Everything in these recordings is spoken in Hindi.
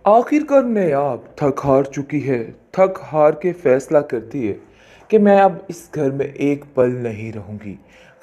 आखिरकार नायाब थक हार चुकी है। थक हार के फैसला करती है कि मैं अब इस घर में एक पल नहीं रहूंगी।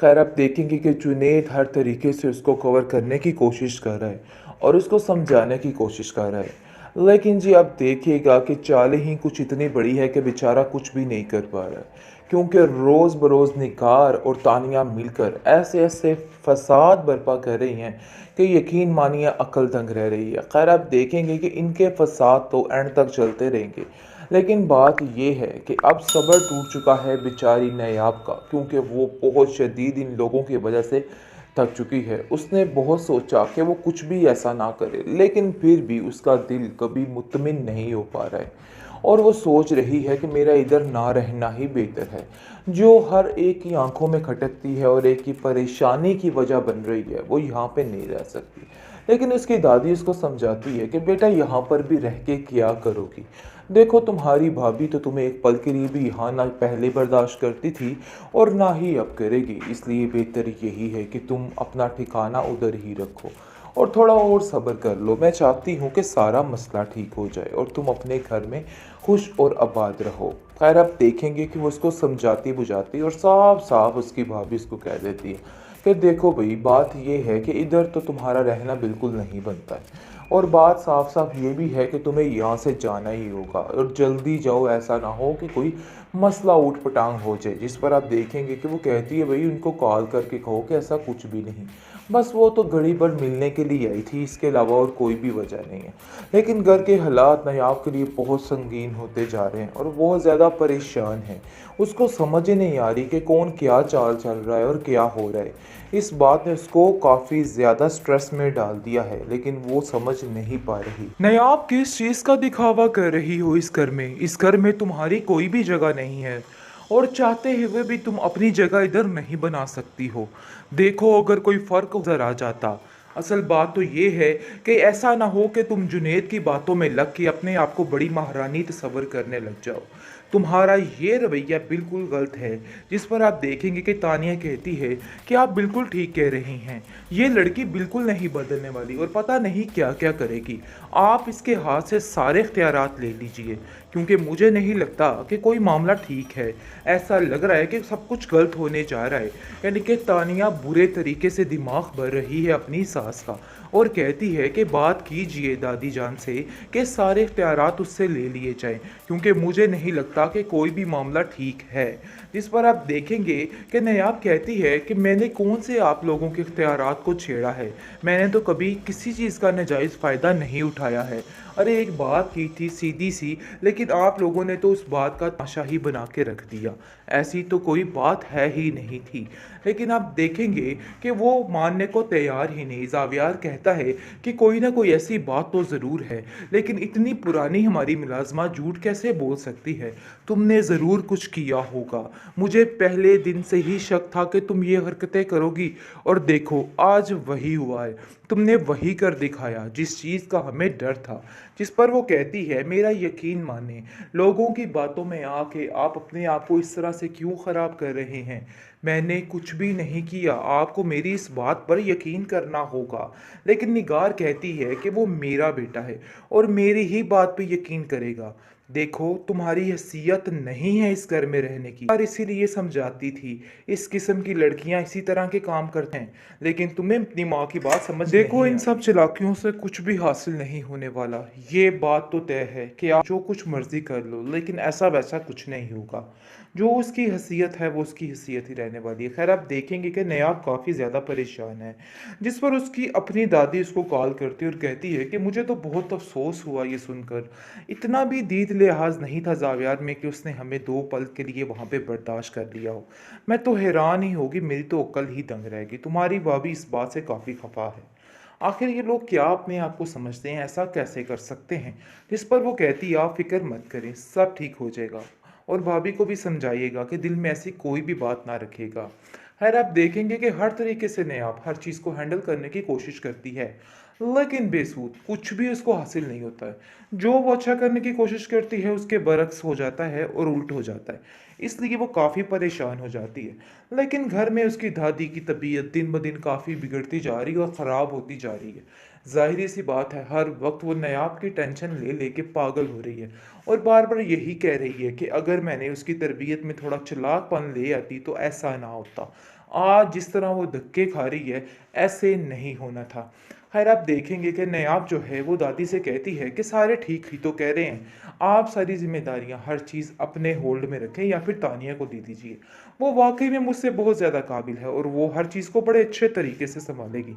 खैर, अब देखेंगे कि जुनैद हर तरीके से उसको कवर करने की कोशिश कर रहा है और उसको समझाने की कोशिश कर रहा है। लेकिन जी, अब देखिएगा कि चालें ही कुछ इतनी बड़ी है कि बेचारा कुछ भी नहीं कर पा रहा है, क्योंकि रोज़ बरोज़ निगार और तानिया मिलकर ऐसे ऐसे फसाद बर्पा कर रही हैं कि यकीन मानिए अकल दंग रह रही है। खैर, आप देखेंगे कि इनके फसाद तो एंड तक चलते रहेंगे। लेकिन बात ये है कि अब सब्र टूट चुका है बेचारी नायाब का, क्योंकि वो बहुत शदीद इन लोगों की वजह से थक चुकी है। उसने बहुत सोचा कि वो कुछ भी ऐसा ना करे, लेकिन फिर भी उसका दिल कभी मुतमिन नहीं हो पा रहा है और वो सोच रही है कि मेरा इधर ना रहना ही बेहतर है। जो हर एक की आंखों में खटकती है और एक की परेशानी की वजह बन रही है, वो यहाँ पे नहीं रह सकती। लेकिन उसकी दादी उसको समझाती है कि बेटा, यहाँ पर भी रह के क्या करोगी। देखो, तुम्हारी भाभी तो तुम्हें एक पल के लिए भी यहाँ ना पहले बर्दाश्त करती थी और ना ही अब करेगी। इसलिए बेहतर यही है कि तुम अपना ठिकाना उधर ही रखो और थोड़ा और सब्र कर लो। मैं चाहती हूँ कि सारा मसला ठीक हो जाए और तुम अपने घर में खुश और आबाद रहो। खैर, आप देखेंगे कि वो उसको समझाती बुझाती और साफ साफ उसकी भाभी उसको कह देती है कि देखो भाई, बात ये है कि इधर तो तुम्हारा रहना बिल्कुल नहीं बनता है और बात साफ साफ ये भी है कि तुम्हें यहाँ से जाना ही होगा और जल्दी जाओ, ऐसा ना हो कि कोई मसला ऊट पटांग हो जाए। जिस पर आप देखेंगे कि वो कहती है भाई, उनको कॉल करके कहो कि ऐसा कुछ भी नहीं, बस वो तो घड़ी भर मिलने के लिए आई थी, इसके अलावा और कोई भी वजह नहीं है। लेकिन घर के हालात नायाब के लिए बहुत संगीन होते जा रहे हैं और वो बहुत ज़्यादा परेशान है। उसको समझ ही नहीं आ रही कि कौन क्या चाल चल रहा है और क्या हो रहा है। इस बात ने उसको काफ़ी ज़्यादा स्ट्रेस में डाल दिया है, लेकिन वो समझ नहीं पा रही। नायाब, किस चीज़ का दिखावा कर रही हो इस घर में? इस घर में तुम्हारी कोई भी जगह नहीं है और चाहते हुए भी तुम अपनी जगह इधर नहीं बना सकती हो। देखो, अगर कोई फ़र्क उधर आ जाता। असल बात तो ये है कि ऐसा ना हो कि तुम जुनैद की बातों में लग के अपने आप को बड़ी महारानी तस्वर करने लग जाओ। तुम्हारा ये रवैया बिल्कुल गलत है। जिस पर आप देखेंगे कि तानिया कहती है कि आप बिल्कुल ठीक कह रही हैं, ये लड़की बिल्कुल नहीं बदलने वाली और पता नहीं क्या क्या करेगी। आप इसके हाथ से सारे इख्तियारात ले लीजिए, क्योंकि मुझे नहीं लगता कि कोई मामला ठीक है। ऐसा लग रहा है कि सब कुछ गलत होने जा रहा है। यानी कि तानिया बुरे तरीके से दिमाग भर रही है अपनी सास का और कहती है कि बात कीजिए दादी जान से कि सारे इख्तियारात उससे ले लिए जाएं, क्योंकि मुझे नहीं लगता कि कोई भी मामला ठीक है। जिस पर आप देखेंगे कि नायाब कहती है कि मैंने कौन से आप लोगों के इख्तियारात को छेड़ा है, मैंने तो कभी किसी चीज़ का नाजायज़ फ़ायदा नहीं उठाया है। अरे, एक बात की थी सीधी सी, लेकिन आप लोगों ने तो उस बात का तमाशा ही बना के रख दिया। ऐसी तो कोई बात है ही नहीं थी। लेकिन आप देखेंगे कि वो मानने को तैयार ही नहीं। ज़ावियार कहता है कि कोई ना कोई ऐसी बात तो ज़रूर है, लेकिन इतनी पुरानी हमारी मुलाजमा झूठ कैसे बोल सकती है? तुमने ज़रूर कुछ किया होगा। मुझे पहले दिन से ही शक था कि तुम ये हरकतें करोगी और देखो, आज वही हुआ है। तुमने वही कर दिखाया जिस चीज़ का हमें डर था। जिस पर वो कहती है, मेरा यकीन माने, लोगों की बातों में आके आप अपने आप को इस तरह से क्यों ख़राब कर रहे हैं? मैंने कुछ भी नहीं किया, आपको मेरी इस बात पर यकीन करना होगा। लेकिन निगार कहती है कि वो मेरा बेटा है और मेरी ही बात पे यकीन करेगा। देखो, तुम्हारी हैसियत नहीं है इस घर में रहने की, और इसीलिए समझाती थी। इस किस्म की लड़कियां इसी तरह के काम करते हैं, लेकिन तुम्हें अपनी माँ की बात समझ देखो, इन सब चालाकियों से कुछ भी हासिल नहीं होने वाला। ये बात तो तय है कि आप जो कुछ मर्जी कर लो, लेकिन ऐसा वैसा कुछ नहीं होगा। जो उसकी हैसियत है वो उसकी हैसियत ही रहने वाली है। खैर, आप देखेंगे कि नायाब काफ़ी ज़्यादा परेशान है। जिस पर उसकी अपनी दादी उसको कॉल करती है और कहती है कि मुझे तो बहुत अफसोस हुआ ये सुनकर। इतना भी दीद लिहाज नहीं था जावियार में कि उसने हमें 2 पल के लिए वहाँ पे बर्दाश्त कर लिया हो। मैं तो हैरान ही होगी, मेरी तो अक्ल ही दंग रहेगी। तुम्हारी भाभी इस बात से काफ़ी खफा है। आखिर ये लोग क्या अपने आप को समझते हैं, ऐसा कैसे कर सकते हैं? जिस पर वो कहती है, आप फिक्र मत करें, सब ठीक हो जाएगा और भाभी को भी समझाइएगा कि दिल में ऐसी कोई भी बात ना रखिएगा। खैर, आप देखेंगे कि हर तरीके से नायाब हर चीज़ को हैंडल करने की कोशिश करती है, लेकिन बेसूद कुछ भी उसको हासिल नहीं होता है। जो वो अच्छा करने की कोशिश करती है उसके बरक्स हो जाता है और उल्ट हो जाता है। इसलिए वो काफ़ी परेशान हो जाती है। लेकिन घर में उसकी दादी की तबीयत दिन ब दिन काफ़ी बिगड़ती जा रही है और ख़राब होती जा रही है। ज़ाहिर सी बात है, हर वक्त वो नायाब की टेंशन ले लेके पागल हो रही है और बार बार यही कह रही है कि अगर मैंने उसकी तरबियत में थोड़ा चालाकपन ले आती तो ऐसा ना होता। आज जिस तरह वो धक्के खा रही है, ऐसे नहीं होना था। खैर, आप देखेंगे कि नायाब जो है वो दादी से कहती है कि सारे ठीक ही तो कह रहे हैं, आप सारी जिम्मेदारियां हर चीज़ अपने होल्ड में रखें या फिर तानिया को दे दीजिए। वो वाकई में मुझसे बहुत ज़्यादा काबिल है और वो हर चीज़ को बड़े अच्छे तरीके से संभालेगी।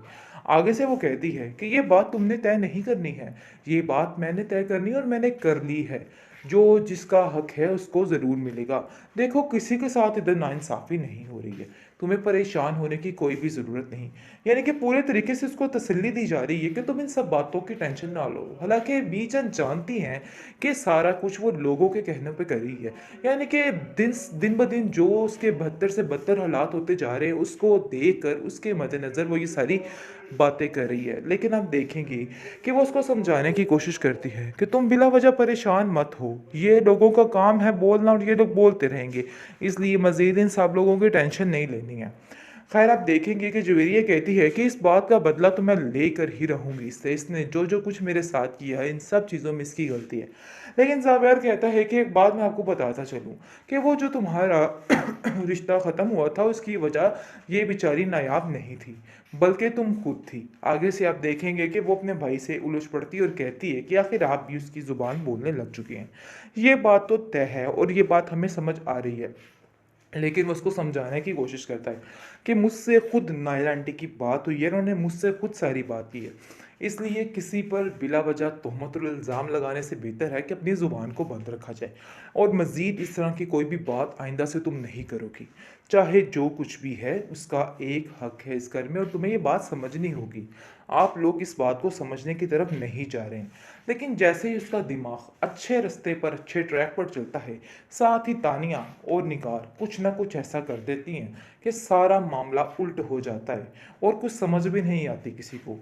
आगे से वो कहती है कि ये बात तुमने तय नहीं करनी है, ये बात मैंने तय करनी है और मैंने कर ली है। जो जिसका हक है उसको ज़रूर मिलेगा। देखो, किसी के साथ इधर नाइंसाफ़ी नहीं हो रही है, तुम्हें परेशान होने की कोई भी ज़रूरत नहीं। यानी कि पूरे तरीके से उसको तसल्ली दी जा रही है कि तुम इन सब बातों की टेंशन ना लो। हालांकि बीचन जानती हैं कि सारा कुछ वो लोगों के कहने पे कर रही है। यानी कि दिन दिन ब दिन जो उसके बदतर से बदतर हालात होते जा रहे हैं, उसको देख कर उसके मद्देनज़र वो ये सारी बातें कर रही है। लेकिन आप देखेंगे कि वो उसको समझाने की कोशिश करती है कि तुम बिला वजह परेशान मत हो, ये लोगों का काम है बोलना और ये लोग बोलते रहेंगे, इसलिए मज़ीद इन सब लोगों की टेंशन नहीं लेनी है। खैर, आप देखेंगे कि जुवेरिया कहती है कि इस बात का बदला तो मैं लेकर ही रहूंगी इससे, इसने जो जो कुछ मेरे साथ किया है इन सब चीज़ों में इसकी गलती है। लेकिन ज़ाबेर कहता है कि एक बात मैं आपको बताता चलूँ कि वो जो तुम्हारा रिश्ता ख़त्म हुआ था उसकी वजह ये बेचारी नायाब नहीं थी, बल्कि तुम खुद थी। आगे से आप देखेंगे कि वो अपने भाई से उलझ पड़ती है और कहती है कि आखिर आप भी उसकी ज़ुबान बोलने लग चुके हैं। ये बात तो तय है और ये बात हमें समझ आ रही है। लेकिन वो उसको समझाने की कोशिश करता है कि मुझसे खुद नायरा आंटी की बात हुई है, उन्होंने मुझसे खुद सारी बात की है, इसलिए किसी पर बिला वजह तोहमत और इल्ज़ाम लगाने से बेहतर है कि अपनी ज़ुबान को बंद रखा जाए और मज़ीद इस तरह की कोई भी बात आइंदा से तुम नहीं करोगी। चाहे जो कुछ भी है उसका एक हक है इस घर में और तुम्हें ये बात समझनी होगी। आप लोग इस बात को समझने की तरफ नहीं जा रहे हैं। लेकिन जैसे ही उसका दिमाग अच्छे रास्ते पर, अच्छे ट्रैक पर चलता है, साथ ही तानिया और निगार कुछ ना कुछ ऐसा कर देती हैं कि सारा मामला उल्ट हो जाता है और कुछ समझ भी नहीं आती किसी को।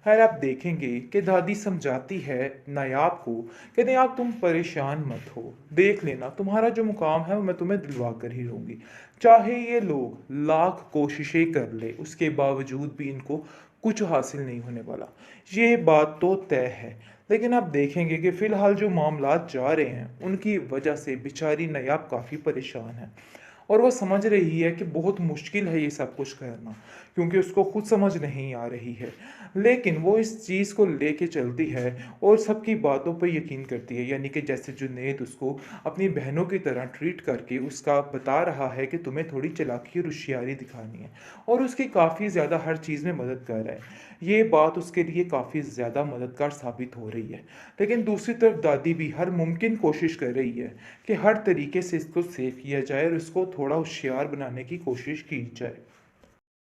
खैर, आप देखेंगे कि दादी समझाती है नायाब को कि नायाब तुम परेशान मत हो, देख लेना तुम्हारा जो मुकाम है वो मैं तुम्हें दिलवा कर ही रहूँगी। चाहे ये लोग लाख कोशिशें कर ले उसके बावजूद भी इनको कुछ हासिल नहीं होने वाला, ये बात तो तय है। लेकिन आप देखेंगे कि फ़िलहाल जो मामलात जा रहे हैं उनकी वजह से बेचारी नायाब काफ़ी परेशान है और वो समझ रही है कि बहुत मुश्किल है ये सब कुछ करना, क्योंकि उसको खुद समझ नहीं आ रही है। लेकिन वो इस चीज़ को लेके चलती है और सबकी बातों पर यकीन करती है। यानी कि जैसे जुनैद उसको अपनी बहनों की तरह ट्रीट करके उसका बता रहा है कि तुम्हें थोड़ी चालाकी और होशियारी दिखानी है और उसकी काफ़ी ज़्यादा हर चीज़ में मदद कर रहा है। ये बात उसके लिए काफ़ी ज़्यादा मददगार साबित हो रही है। लेकिन दूसरी तरफ दादी भी हर मुमकिन कोशिश कर रही है कि हर तरीके से इसको सेव किया जाए और इसको थोड़ा होशियार बनाने की कोशिश की जाए।